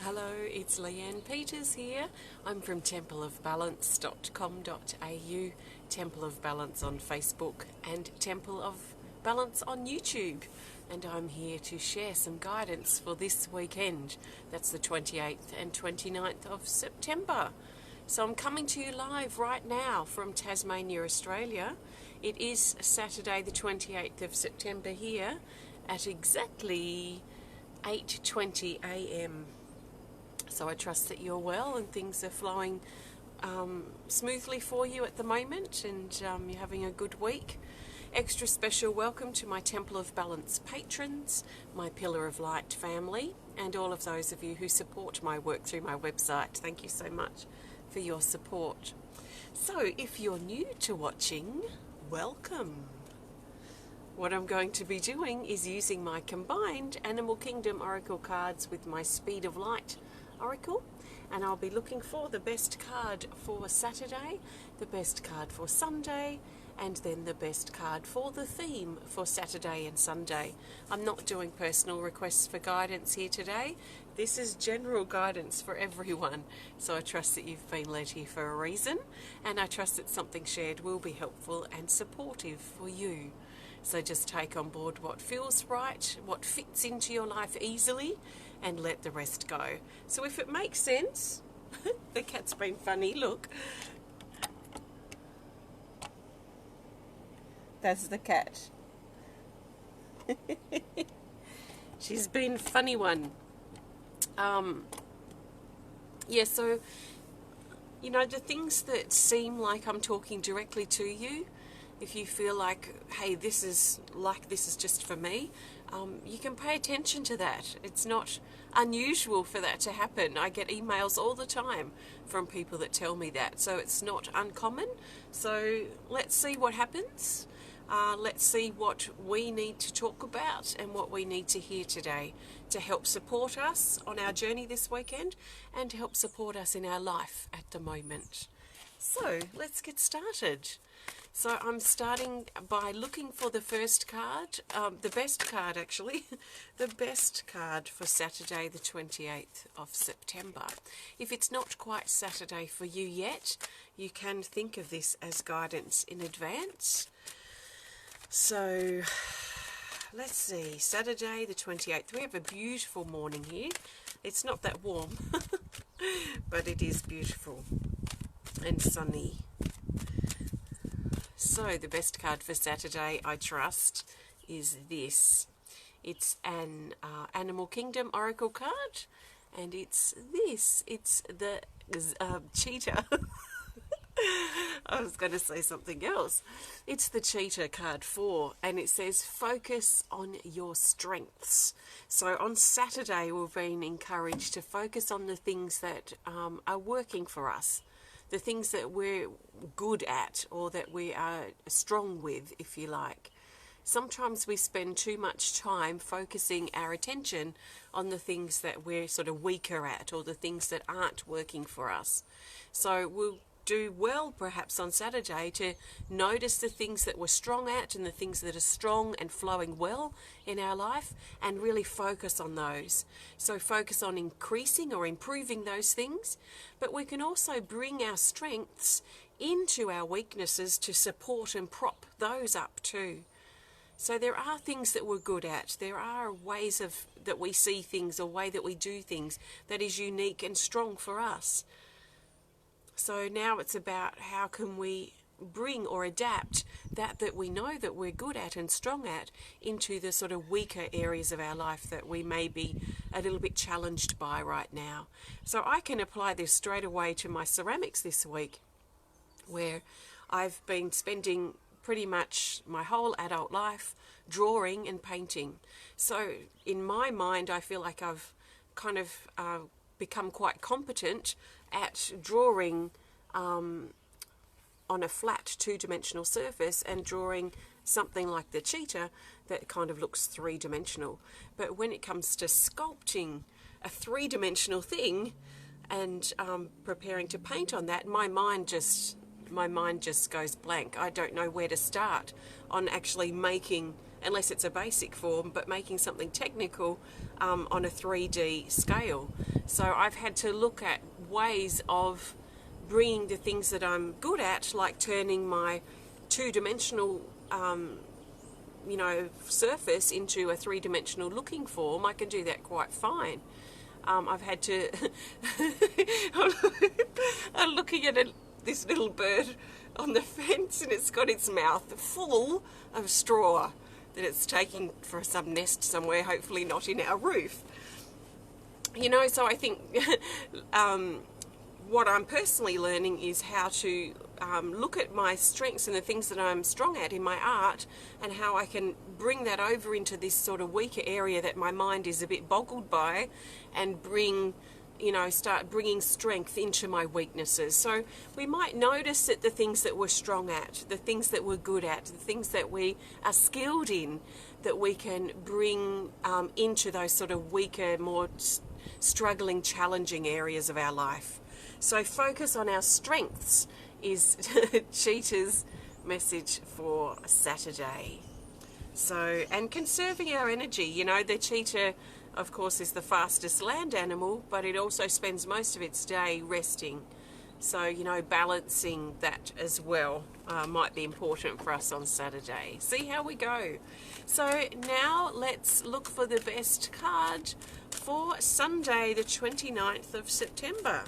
Hello, it's Leanne Peters here. I'm from templeofbalance.com.au, Temple of Balance on Facebook and Temple of Balance on YouTube. And I'm here to share some guidance for this weekend. That's the 28th and 29th of September. So I'm coming to you live right now from Tasmania, Australia. It is Saturday the 28th of September here at exactly 8:20 a.m. So I trust that you're well and things are flowing smoothly for you at the moment, and you're having a good week. Extra special welcome to my Temple of Balance patrons, my Pillar of Light family, and all of those of you who support my work through my website. Thank you so much for your support. So if you're new to watching, welcome. What I'm going to be doing is using my combined Animal Kingdom Oracle cards with my Speed of Light Oracle, and I'll be looking for the best card for Saturday, the best card for Sunday, and then the best card for the theme for Saturday and Sunday. I'm not doing personal requests for guidance here today. This is general guidance for everyone. So I trust that you've been led here for a reason, and I trust that something shared will be helpful and supportive for you. So just take on board what feels right, what fits into your life easily, and let the rest go. So if it makes sense, the cat's been funny, look. That's the cat. She's been a funny one. So, the things that seem like I'm talking directly to you, if you feel like, hey, this is just for me, you can pay attention to that. It's not unusual for that to happen. I get emails all the time from people that tell me that, so it's not uncommon. So let's see what happens. Let's see what we need to talk about and what we need to hear today to help support us on our journey this weekend and to help support us in our life at the moment. So let's get started. So I'm starting by looking for the first card, the best card actually, the best card for Saturday the 28th of September. If it's not quite Saturday for you yet, you can think of this as guidance in advance. So let's see, Saturday the 28th, we have a beautiful morning here. It's not that warm, but it is beautiful and sunny. So the best card for Saturday, I trust, is this. It's an Animal Kingdom Oracle card, and it's this. It's the cheetah. I was going to say something else. It's the cheetah card 4, and it says focus on your strengths. So on Saturday, we've been encouraged to focus on the things that are working for us, the things that we're good at or that we are strong with, if you like. Sometimes we spend too much time focusing our attention on the things that we're sort of weaker at or the things that aren't working for us. So we'll do well perhaps on Saturday to notice the things that we're strong at and the things that are strong and flowing well in our life and really focus on those. So focus on increasing or improving those things, but we can also bring our strengths into our weaknesses to support and prop those up too. So there are things that we're good at. There are ways that we see things or way that we do things that is unique and strong for us. So now it's about how can we bring or adapt that we know that we're good at and strong at into the sort of weaker areas of our life that we may be a little bit challenged by right now. So I can apply this straight away to my ceramics this week, where I've been spending pretty much my whole adult life drawing and painting. So in my mind, I feel like I've kind of become quite competent at drawing on a flat two-dimensional surface and drawing something like the cheetah that kind of looks three-dimensional. But when it comes to sculpting a three-dimensional thing and preparing to paint on that, my mind just goes blank. I don't know where to start on actually making unless it's a basic form, but making something technical on a 3D scale. So I've had to look at ways of bringing the things that I'm good at, like turning my two-dimensional surface into a three-dimensional looking form. I can do that quite fine. I've had to I'm looking at this little bird on the fence, and it's got its mouth full of straw that it's taking for some nest somewhere, hopefully not in our roof. So I think what I'm personally learning is how to look at my strengths and the things that I'm strong at in my art, and how I can bring that over into this sort of weaker area that my mind is a bit boggled by, and start bringing strength into my weaknesses. So we might notice that the things that we're strong at, the things that we're good at, the things that we are skilled in, that we can bring into those sort of weaker, more struggling, challenging areas of our life. So focus on our strengths is Cheetah's message for Saturday. So, and conserving our energy. The cheetah, of course, is the fastest land animal, but it also spends most of its day resting. So, balancing that as well might be important for us on Saturday. See how we go. So now let's look for the best card for Sunday, the 29th of September.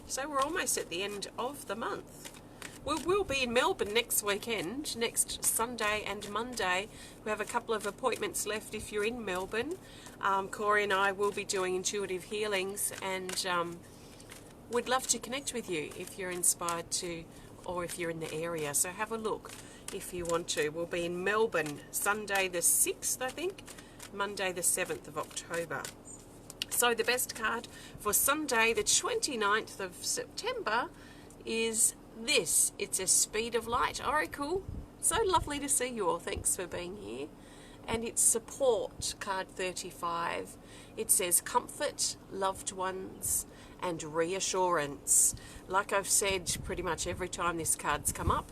So we're almost at the end of the month. We will be in Melbourne next weekend, next Sunday and Monday. We have a couple of appointments left if you're in Melbourne. Corey and I will be doing intuitive healings, and we'd love to connect with you if you're inspired to, or if you're in the area. So have a look if you want to. We'll be in Melbourne Sunday the 6th, I think, Monday the 7th of October. So the best card for Sunday the 29th of September is this. It's a Speed of Light Oracle. So lovely to see you all. Thanks for being here. And it's support, card 35. It says comfort, loved ones, and reassurance. Like I've said pretty much every time this card's come up,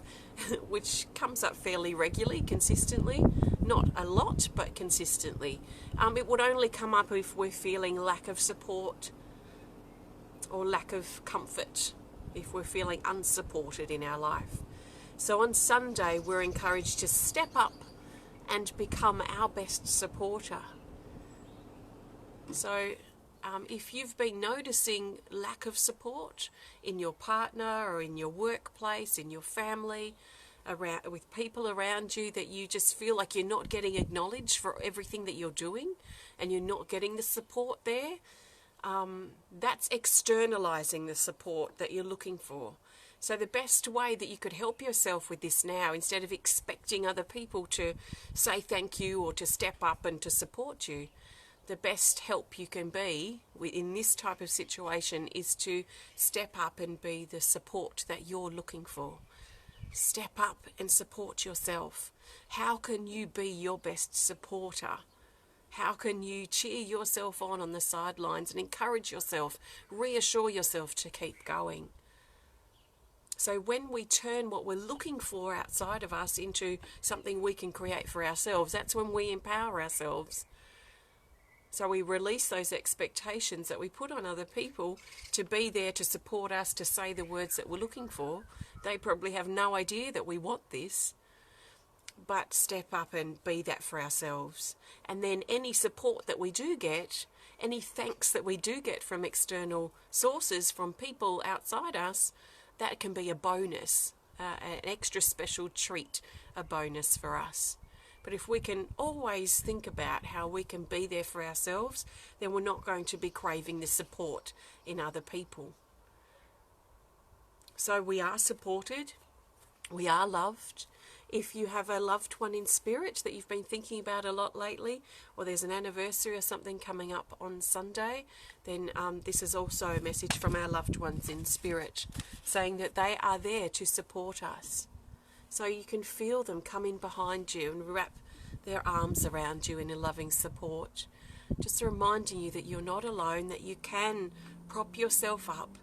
which comes up fairly regularly, consistently. Not a lot, but consistently. It would only come up if we're feeling lack of support or lack of comfort, if we're feeling unsupported in our life. So on Sunday, we're encouraged to step up and become our best supporter. So if you've been noticing lack of support in your partner or in your workplace, in your family, around with people around you, that you just feel like you're not getting acknowledged for everything that you're doing, and you're not getting the support there, that's externalizing the support that you're looking for. So the best way that you could help yourself with this now, instead of expecting other people to say thank you or to step up and to support you, the best help you can be in this type of situation is to step up and be the support that you're looking for. Step up and support yourself. How can you be your best supporter? How can you cheer yourself on the sidelines and encourage yourself, reassure yourself to keep going? So when we turn what we're looking for outside of us into something we can create for ourselves, that's when we empower ourselves. So we release those expectations that we put on other people to be there to support us, to say the words that we're looking for. They probably have no idea that we want this, but step up and be that for ourselves. And then any support that we do get, any thanks that we do get from external sources, from people outside us, that can be a bonus, an extra special treat, a bonus for us. But if we can always think about how we can be there for ourselves, then we're not going to be craving the support in other people. So we are supported, we are loved. If you have a loved one in spirit that you've been thinking about a lot lately, or there's an anniversary or something coming up on Sunday, then this is also a message from our loved ones in spirit, saying that they are there to support us. So you can feel them come in behind you and wrap their arms around you in a loving support. Just reminding you that you're not alone, that you can prop yourself up,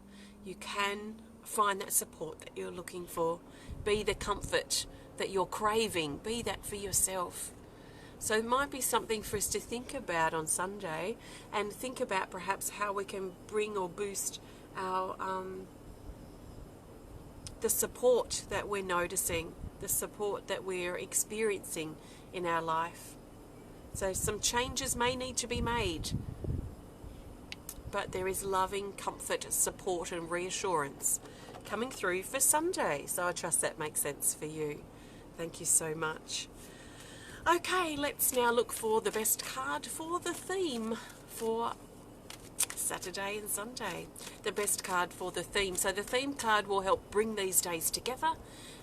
you can find that support that you're looking for, be the comfort that you're craving, be that for yourself. So it might be something for us to think about on Sunday, and think about perhaps how we can bring or boost our the support that we're noticing, the support that we're experiencing in our life. So some changes may need to be made, but there is loving comfort, support and reassurance coming through for Sunday. So I trust that makes sense for you. Thank you so much. Okay, let's now look for the best card for the theme for Saturday and Sunday. The best card for the theme. So the theme card will help bring these days together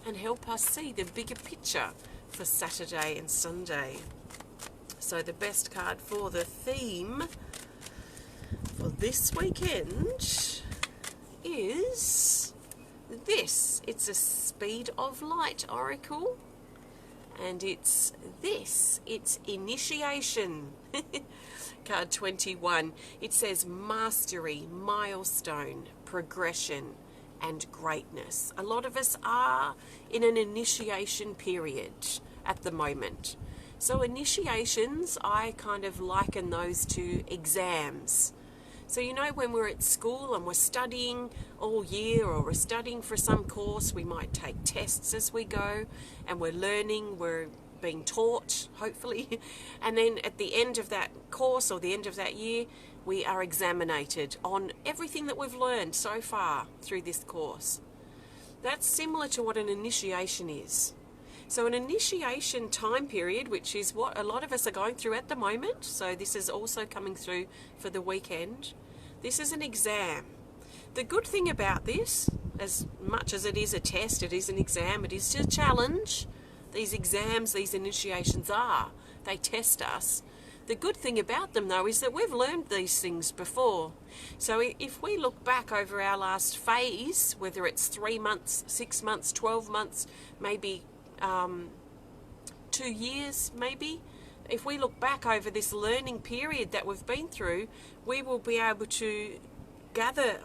and help us see the bigger picture for Saturday and Sunday. So the best card for the theme for this weekend is this. It's a Speed of Light Oracle. And it's this. It's Initiation. Card 21. It says mastery, milestone, progression, and greatness. A lot of us are in an initiation period at the moment. So initiations, I kind of liken those to exams. So you know, when we're at school and we're studying all year, or we're studying for some course, we might take tests as we go, and we're learning, we're being taught, hopefully, and then at the end of that course or the end of that year, we are examinated on everything that we've learned so far through this course. That's similar to what an initiation is. So an initiation time period, which is what a lot of us are going through at the moment, so this is also coming through for the weekend, this is an exam. The good thing about this, as much as it is a test, it is an exam, it is a challenge. These exams, these initiations are. They test us. The good thing about them, though, is that we've learned these things before. So if we look back over our last phase, whether it's 3 months, 6 months, 12 months, maybe 2 years, maybe, if we look back over this learning period that we've been through, we will be able to gather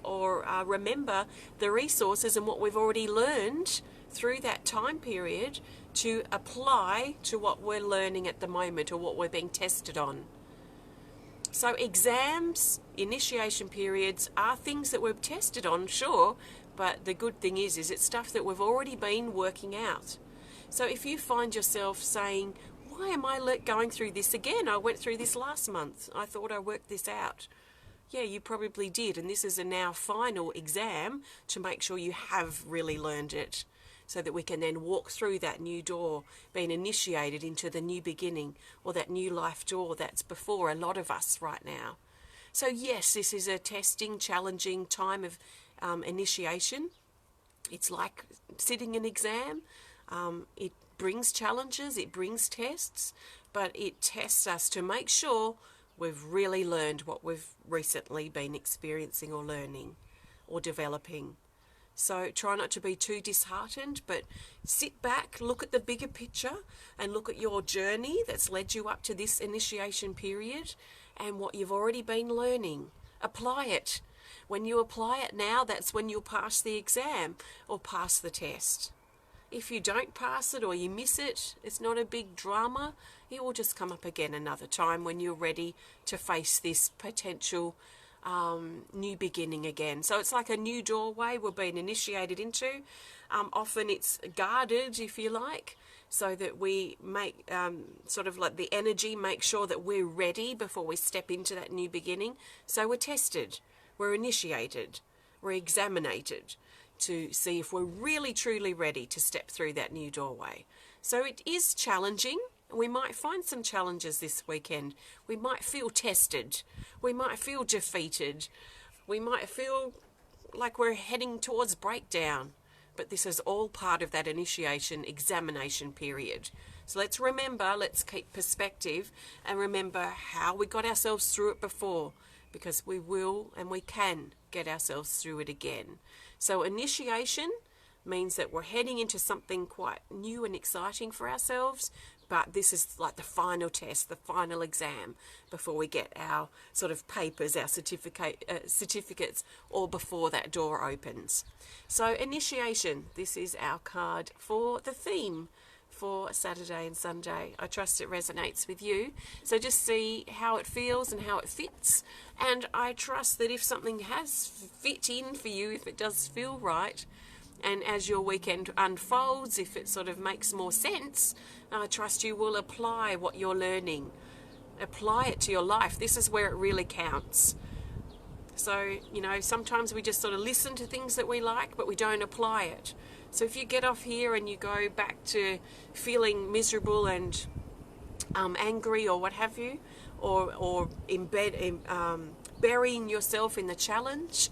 or remember the resources and what we've already learned through that time period to apply to what we're learning at the moment or what we're being tested on. So exams, initiation periods are things that we're tested on, sure, but the good thing is it's stuff that we've already been working out. So if you find yourself saying, why am I going through this again? I went through this last month. I thought I worked this out. Yeah, you probably did, and this is a now final exam to make sure you have really learned it, so that we can then walk through that new door, being initiated into the new beginning, or that new life door that's before a lot of us right now. So yes, this is a testing, challenging time of initiation. It's like sitting an exam. It brings challenges, it brings tests, but it tests us to make sure we've really learned what we've recently been experiencing or learning or developing. So try not to be too disheartened, but sit back, look at the bigger picture, and look at your journey that's led you up to this initiation period and what you've already been learning. Apply it. When you apply it now, that's when you'll pass the exam or pass the test. If you don't pass it or you miss it, it's not a big drama. It will just come up again another time when you're ready to face this potential new beginning again. So it's like a new doorway we're being initiated into. Often it's guarded, if you like, so that we make sort of like the energy, make sure that we're ready before we step into that new beginning. So we're tested, we're initiated, we're examinated to see if we're really truly ready to step through that new doorway. So it is challenging. We might find some challenges this weekend. We might feel tested. We might feel defeated. We might feel like we're heading towards breakdown. But this is all part of that initiation examination period. So let's remember, let's keep perspective and remember how we got ourselves through it before, because we will and we can get ourselves through it again. So initiation means that we're heading into something quite new and exciting for ourselves, but this is like the final test, the final exam before we get our sort of papers, our certificates, or before that door opens. So initiation, this is our card for the theme for Saturday and Sunday. I trust it resonates with you. So just see how it feels and how it fits. And I trust that if something has fit in for you, if it does feel right, and as your weekend unfolds, if it sort of makes more sense, I trust you will apply what you're learning. Apply it to your life. This is where it really counts. So, you know, sometimes we just sort of listen to things that we like, but we don't apply it. So if you get off here and you go back to feeling miserable and angry or what have you, or burying yourself in the challenge,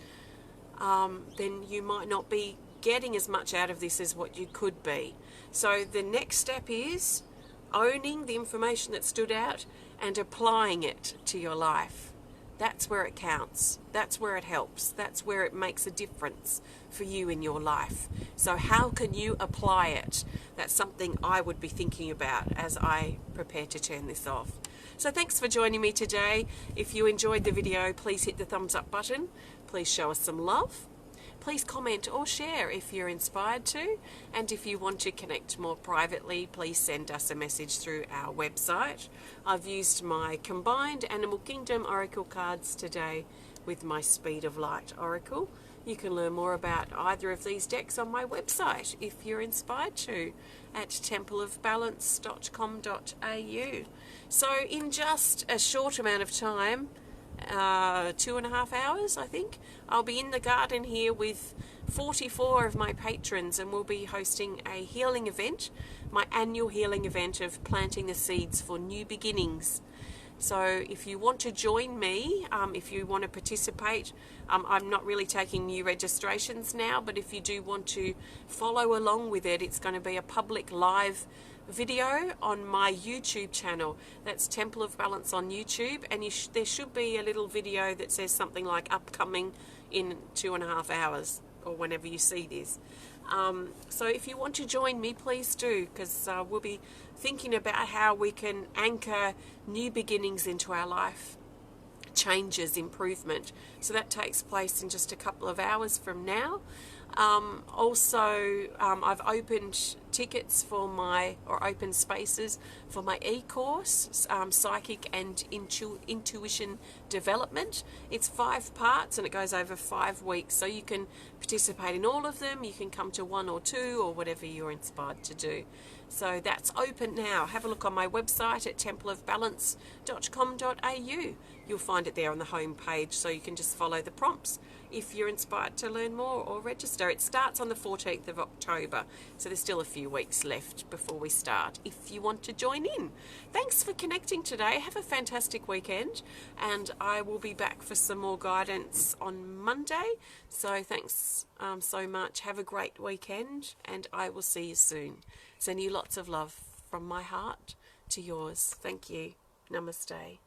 then you might not be getting as much out of this as what you could be. So the next step is owning the information that stood out and applying it to your life. That's where it counts. That's where it helps. That's where it makes a difference for you in your life. So how can you apply it? That's something I would be thinking about as I prepare to turn this off. So thanks for joining me today. If you enjoyed the video, please hit the thumbs up button. Please show us some love. Please comment or share if you're inspired to. And if you want to connect more privately, please send us a message through our website. I've used my combined Animal Kingdom Oracle cards today with my Speed of Light Oracle. You can learn more about either of these decks on my website if you're inspired to, at templeofbalance.com.au. So in just a short amount of time, 2.5 hours, I think, I'll be in the garden here with 44 of my patrons, and we'll be hosting a healing event, my annual healing event of planting the seeds for new beginnings. So if you want to join me, if you want to participate, I'm not really taking new registrations now, but if you do want to follow along with it, it's going to be a public live video on my YouTube channel. That's Temple of Balance on YouTube, and there should be a little video that says something like upcoming in 2.5 hours or whenever you see this. So if you want to join me, please do, because we'll be thinking about how we can anchor new beginnings into our life, changes, improvement. So that takes place in just a couple of hours from now. I've opened tickets for open spaces for my e-course, Psychic and Intuition Development. It's 5 parts and it goes over 5 weeks, so you can participate in all of them. You can come to 1 or 2 or whatever you're inspired to do. So that's open now. Have a look on my website at templeofbalance.com.au. You'll find it there on the home page, so you can just follow the prompts if you're inspired to learn more or register. It starts on the 14th of October, so there's still a few weeks left before we start if you want to join in. Thanks for connecting today. Have a fantastic weekend, and I will be back for some more guidance on Monday. So thanks so much. Have a great weekend, and I will see you soon. Send you lots of love from my heart to yours. Thank you. Namaste.